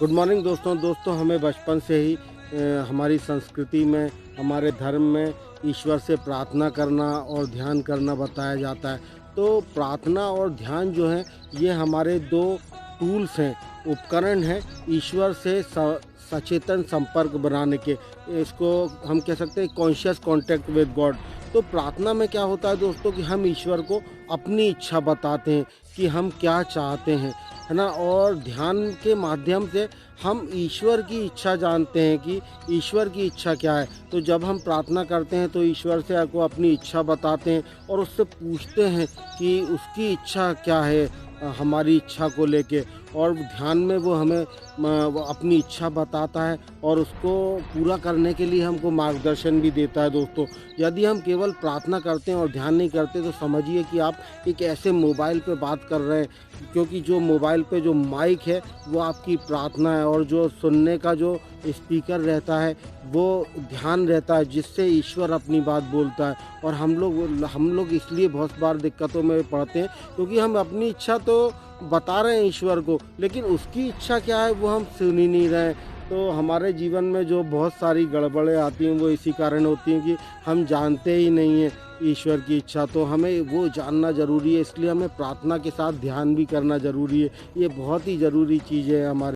Good morning दोस्तों हमें बचपन से ही हमारी संस्कृति में, हमारे धर्म में ईश्वर से प्रार्थना करना और ध्यान करना बताया जाता है। तो प्रार्थना और ध्यान जो है ये हमारे 2 टूल्स हैं, उपकरण हैं ईश्वर से सचेतन संपर्क बनाने के। इसको हम कह सकते हैं कॉन्शियस कॉन्टैक्ट विद गॉड। तो प्रार्थना में क्या होता है दोस्तों कि हम ईश्वर को अपनी इच्छा बताते हैं कि हम क्या चाहते हैं, है ना? और ध्यान के माध्यम से हम ईश्वर की इच्छा जानते हैं कि ईश्वर की इच्छा क्या है। तो जब हम प्रार्थना करते हैं तो ईश्वर से को अपनी इच्छा बताते हैं और उससे पूछते हैं कि उसकी इच्छा क्या है हमारी इच्छा को लेके। और ध्यान में वो हमें वो अपनी इच्छा बताता है और उसको पूरा करने के लिए हमको मार्गदर्शन भी देता है दोस्तों। यदि हम केवल प्रार्थना करते हैं और ध्यान नहीं करते तो समझिए कि आप एक ऐसे मोबाइल पे बात कर रहे हैं, क्योंकि जो मोबाइल पे जो माइक है वो आपकी प्रार्थना है और जो सुनने का जो स्पीकर रहता है वो ध्यान रहता है, जिससे ईश्वर अपनी बात बोलता है। और हम लोग इसलिए बहुत बार दिक्कतों में पड़ते हैं क्योंकि हम अपनी इच्छा तो बता रहे हैं ईश्वर को, लेकिन उसकी इच्छा क्या है वो हम सुन ही नहीं रहे हैं। तो हमारे जीवन में जो बहुत सारी गड़बड़ें आती हैं वो इसी कारण होती हैं कि हम जानते ही नहीं हैं ईश्वर की इच्छा। तो हमें वो जानना ज़रूरी है, इसलिए हमें प्रार्थना के साथ ध्यान भी करना ज़रूरी है। ये बहुत ही ज़रूरी चीज़ है हमारे